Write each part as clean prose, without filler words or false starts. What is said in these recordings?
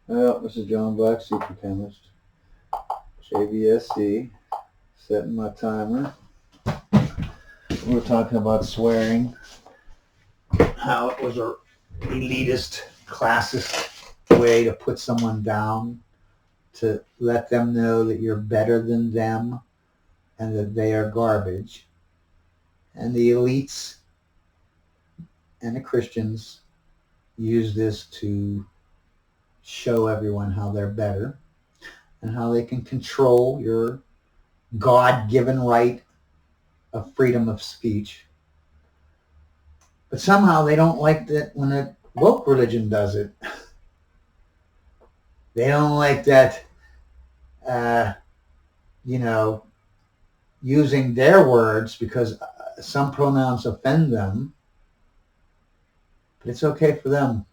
Well, this is John Black, Super Chemist, JVSC, setting my timer. We're talking about swearing, how it was a elitist, classist way to put someone down, to let them know that you're better than them and that they are garbage. And the elites and the Christians use this to show everyone how they're better and how they can control your God-given right of freedom of speech. But somehow they don't like that when a woke religion does it. They don't like that, uh, you know, using their words because some pronouns offend them. But it's okay for them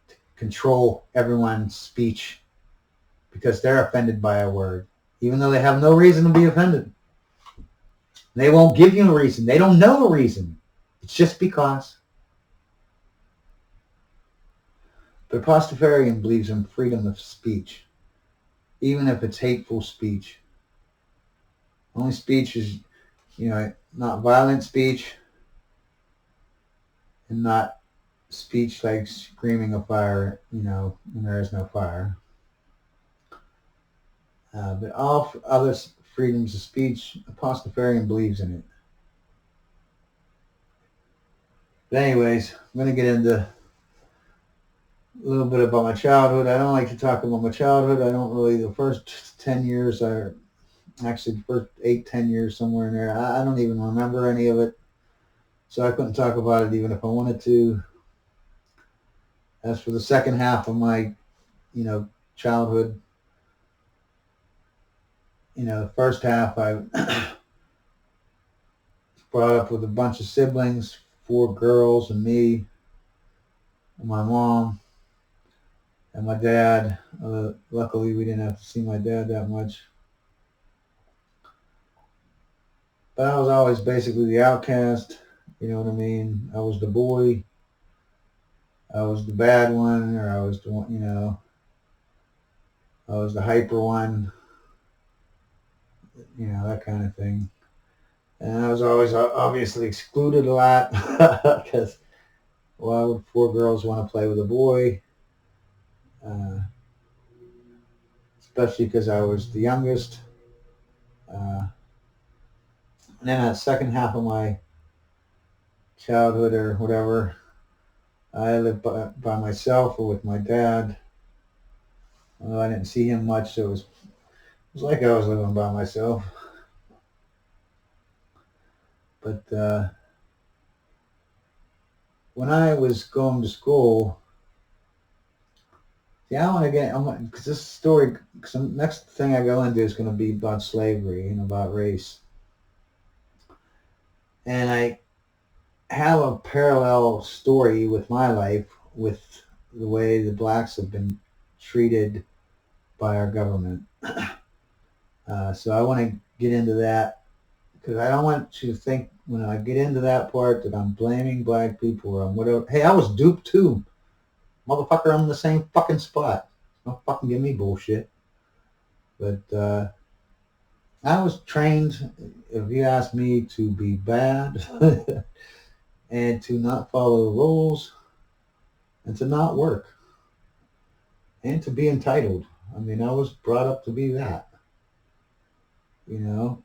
to control everyone's speech because they're offended by a word, even though they have no reason to be offended. They won't give you a reason. They don't know a reason. It's just because. But Pastafarian believes in freedom of speech, even if it's hateful speech. Only speech is, not violent speech and not speech like screaming of fire, when there is no fire. But all other freedoms of speech, a Pastafarian believes in it. But anyways, I'm going to get into a little bit about my childhood. I don't like to talk about my childhood. I don't really, the first 10 years are actually the first 8, 10 years, somewhere in there. I don't even remember any of it. So I couldn't talk about it even if I wanted to. As for the second half of my, childhood, the first half I was brought up with a bunch of siblings, 4 girls and me, and my mom, and my dad. Luckily, we didn't have to see my dad that much. But I was always basically the outcast. You know what I mean? I was the boy. I was the bad one, or I was the one, I was the hyper one, that kind of thing. And I was always obviously excluded a lot because why would 4 girls want to play with a boy? Uh, Especially because I was the youngest. And then that second half of my childhood or whatever, I lived by myself or with my dad. Although I didn't see him much, so it was like I was living by myself. But when I was going to school, yeah, because this story, because the next thing I go into is going to be about slavery and about race. And I have a parallel story with my life with the way the blacks have been treated by our government. So I want to get into that because I don't want you to think when I get into that part that I'm blaming black people or I'm whatever. Hey, I was duped too. Motherfucker, I'm in the same fucking spot. Don't fucking give me bullshit. But I was trained, if you ask me, to be bad and to not follow the rules and to not work and to be entitled. I mean, I was brought up to be that, you know,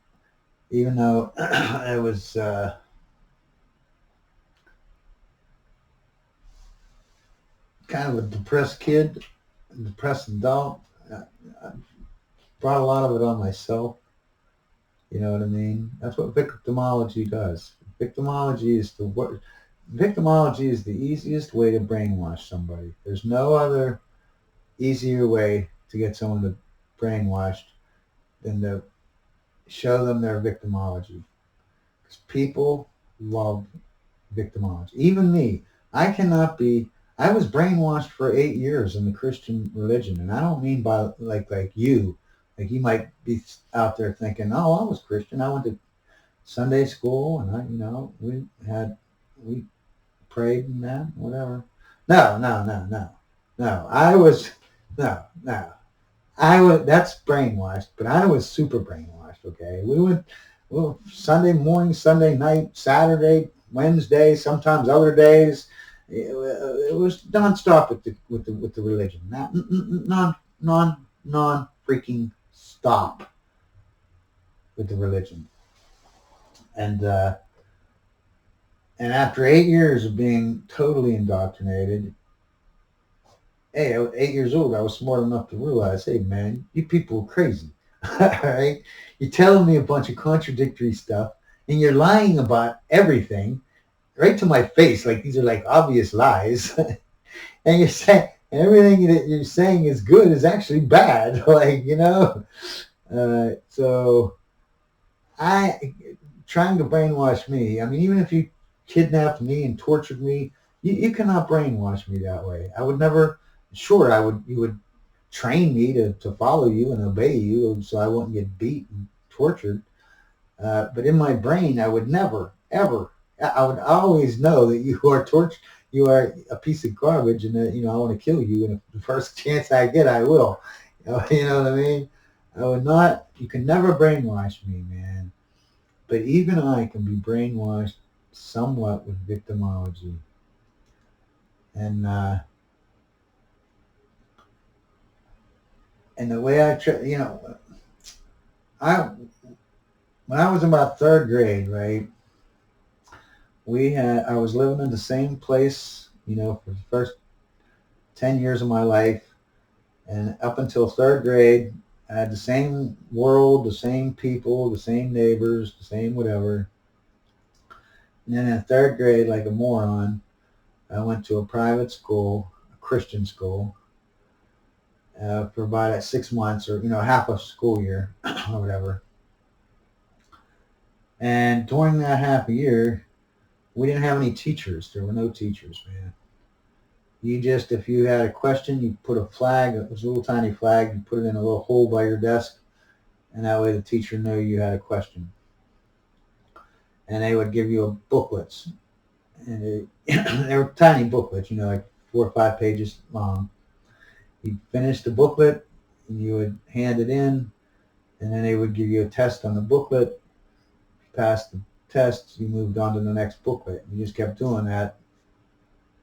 even though I was kind of a depressed kid, a depressed adult. I brought a lot of it on myself. You know what I mean? That's what victimology does. Victimology is the word. Victimology is the easiest way to brainwash somebody. There's no other easier way to get someone to brainwashed than to show them their victimology. Because people love victimology. Even me. I cannot be. I was brainwashed for 8 years in the Christian religion, and I don't mean by like you. Like you might be out there thinking, "Oh, I was Christian. I went to Sunday school, and we prayed and that, whatever." No. I was. No. I was that's brainwashed, but I was super brainwashed. Okay, we went well Sunday morning, Sunday night, Saturday, Wednesday, sometimes other days. It was nonstop with the religion, non freaking stop with the religion, and uh, and after 8 years of being totally indoctrinated, hey, I was 8 years old. I was smart enough to realize, hey, man, you people are crazy. All right, you're telling me a bunch of contradictory stuff, and you're lying about everything right to my face. Like these are like obvious lies, and you're saying everything that you're saying is good is actually bad. Like so I trying to brainwash me. I mean, even if you kidnapped me and tortured me, you cannot brainwash me that way. I would never. Sure, I would. You would train me to follow you and obey you, so I wouldn't get beat and tortured. But in my brain, I would never, ever. I would always know that you are torture. You are a piece of garbage, and that I want to kill you. And if the first chance I get, I will. You know what I mean? I would not. You can never brainwash me, man. But even I can be brainwashed somewhat with victimology. And and the way I when I was in about third grade, right? I was living in the same place, for the first 10 years of my life, and up until third grade, I had the same world, the same people, the same neighbors, the same whatever. And then in third grade, like a moron, I went to a private school, a Christian school, for about 6 months or half a school year or whatever. And during that half a year, we didn't have any teachers. There were no teachers, man. If you had a question, you put a flag, it was a little tiny flag, you put it in a little hole by your desk, and that way the teacher knew you had a question. And they would give you booklets. And they were tiny booklets, like 4 or 5 pages long. You'd finish the booklet, and you would hand it in, and then they would give you a test on the booklet. If you passed the test, you moved on to the next booklet. You just kept doing that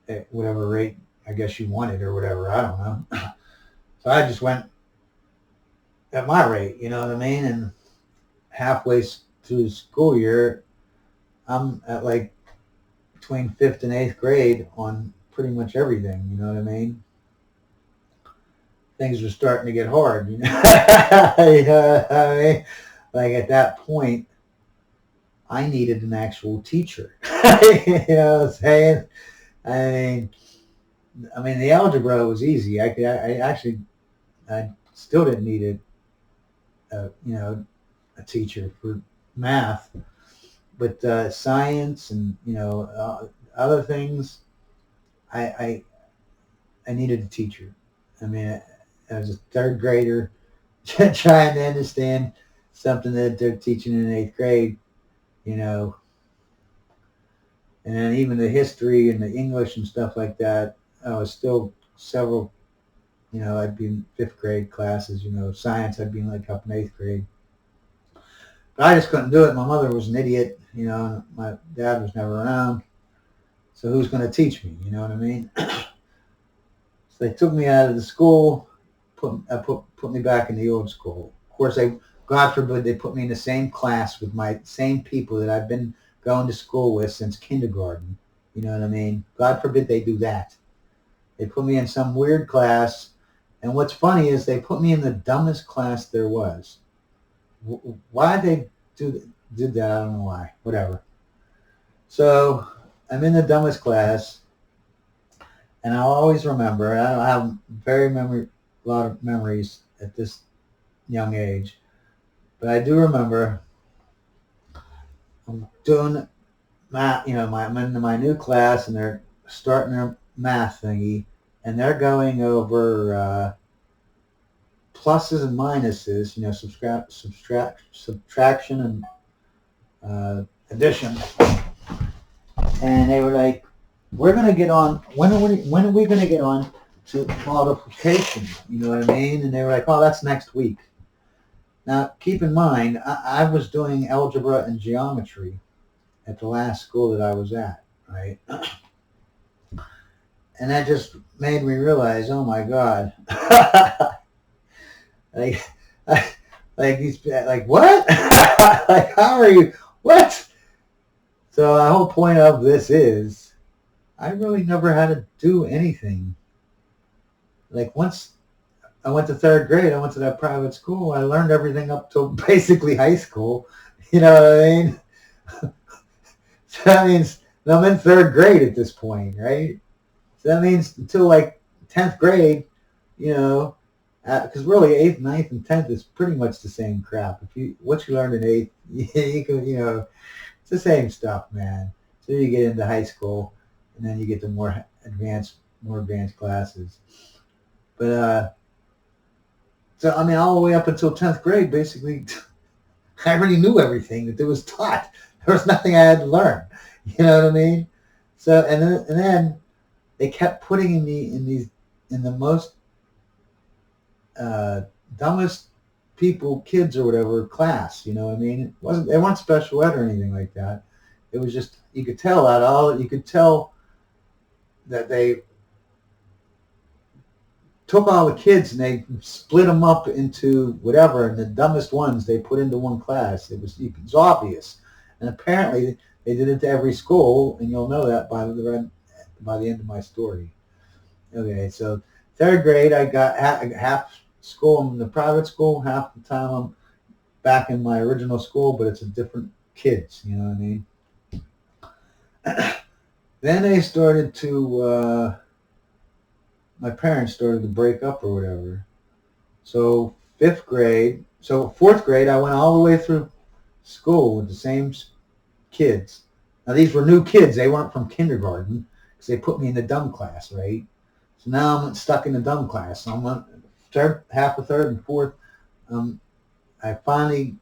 at whatever rate I guess you wanted or whatever. I don't know. So I just went at my rate, you know what I mean? And halfway through the school year, I'm at like between fifth and eighth grade on pretty much everything, you know what I mean? Things were starting to get hard, you know? You know what I mean? Like at that point, I needed an actual teacher. You know what I'm saying? I mean, the algebra was easy. I still didn't need a teacher for math, but science and other things, I I needed a teacher. I mean, I was a third grader trying to understand something that they're teaching in eighth grade, you know, and then even the history and the English and stuff like that. I was still several, I'd be in fifth grade classes, science I'd be in like up in eighth grade. But I just couldn't do it. My mother was an idiot, and my dad was never around. So who's going to teach me? You know what I mean? So they took me out of the school, put me back in the old school. Of course, God forbid, they put me in the same class with my same people that I've been going to school with since kindergarten. You know what I mean? God forbid they do that. They put me in some weird class, and what's funny is they put me in the dumbest class there was. Why they did that, I don't know why. Whatever. So I'm in the dumbest class, and I'll always remember. I don't have a lot of memories at this young age, but I do remember I'm doing math. I'm in my new class, and they're starting their math thingy, and they're going over pluses and minuses. Subtraction and addition. And they were like, "We're gonna get on. When are we gonna get on to multiplication. You know what I mean? And they were like, "Oh, that's next week." Now, keep in mind, I was doing algebra and geometry at the last school that I was at, right? And that just made me realize, oh my God, like, like these, like what? Like, how are you? What? So the whole point of this is, I really never had to do anything. Like once I went to third grade, I went to that private school. I learned everything up to basically high school. You know what I mean? So that means I'm in third grade at this point, right? So that means until like 10th grade, you know, because really 8th, ninth, and 10th is pretty much the same crap. If you what you learned in 8th, you can, you know, it's the same stuff, man. So you get into high school, and then you get to more advanced classes. But so I mean, all the way up until 10th grade, basically, I already knew everything that there was taught. There was nothing I had to learn. You know what I mean? So and then they kept putting me in the most dumbest kids or whatever class. You know what I mean? They weren't special ed or anything like that. It was just you could tell that they took all the kids and they split them up into whatever, and the dumbest ones they put into one class. It was obvious, and apparently they did it to every school, and you'll know that by the end of my story. Okay, so third grade I got half school in the private school, half the time I'm back in my original school, but it's a different kids. You know what I mean? Then they started to. My parents started to break up or whatever. So fourth grade, I went all the way through school with the same kids. Now these were new kids; they weren't from kindergarten because they put me in the dumb class, right? So now I'm stuck in the dumb class. So I'm on half of third and fourth. I finally,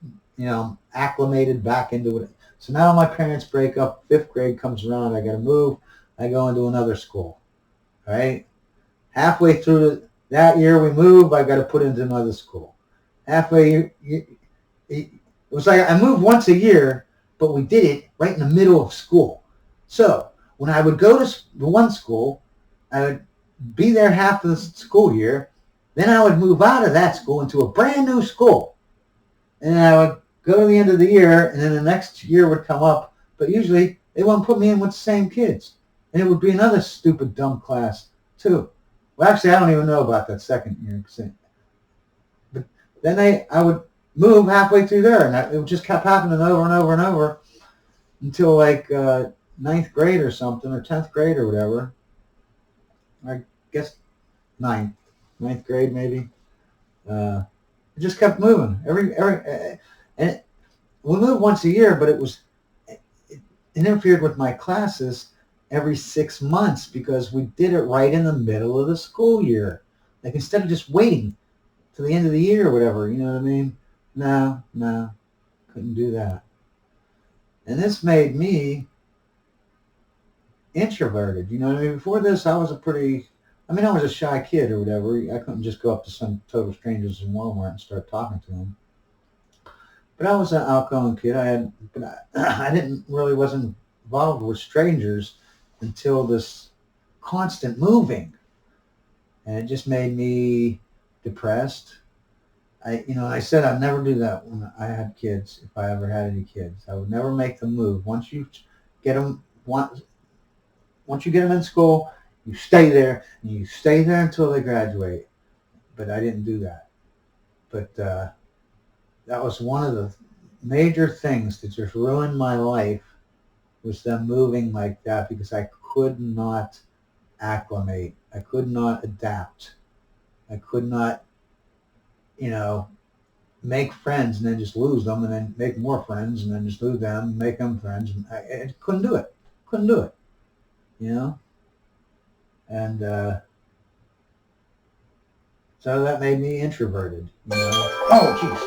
acclimated back into it. So now my parents break up. Fifth grade comes around. I got to move. I go into another school, right? Halfway through that year we move, I got to put into another school. It was like I moved once a year, but we did it right in the middle of school. So when I would go to the one school, I would be there half of the school year. Then I would move out of that school into a brand new school. And I would go to the end of the year, and then the next year would come up. But usually they wouldn't put me in with the same kids. And it would be another stupid, dumb class, too. Well, actually, I don't even know about that second year. But then I would move halfway through there, and it just kept happening over and over and over until like ninth grade or something, or 10th grade or whatever. I guess ninth grade maybe. It just kept moving. And we moved once a year, but it interfered with my classes every 6 months because we did it right in the middle of the school year. Like instead of just waiting till the end of the year or whatever, you know what I mean? No, couldn't do that. And this made me introverted. You know what I mean? Before this, I was a shy kid or whatever. I couldn't just go up to some total strangers in Walmart and start talking to them. But I was an outgoing kid. I wasn't involved with strangers until this constant moving, and it just made me depressed. I said I'd never do that when I had kids. If I ever had any kids, I would never make them move. Once you get them in school, you stay there, and you stay there until they graduate. But I didn't do that. But that was one of the major things that just ruined my life, was them moving like that, because I could not acclimate. I could not adapt. I could not, make friends and then just lose them, and then make more friends and then just lose them, make them friends. And I couldn't do it. And so that made me introverted. Oh, jeez.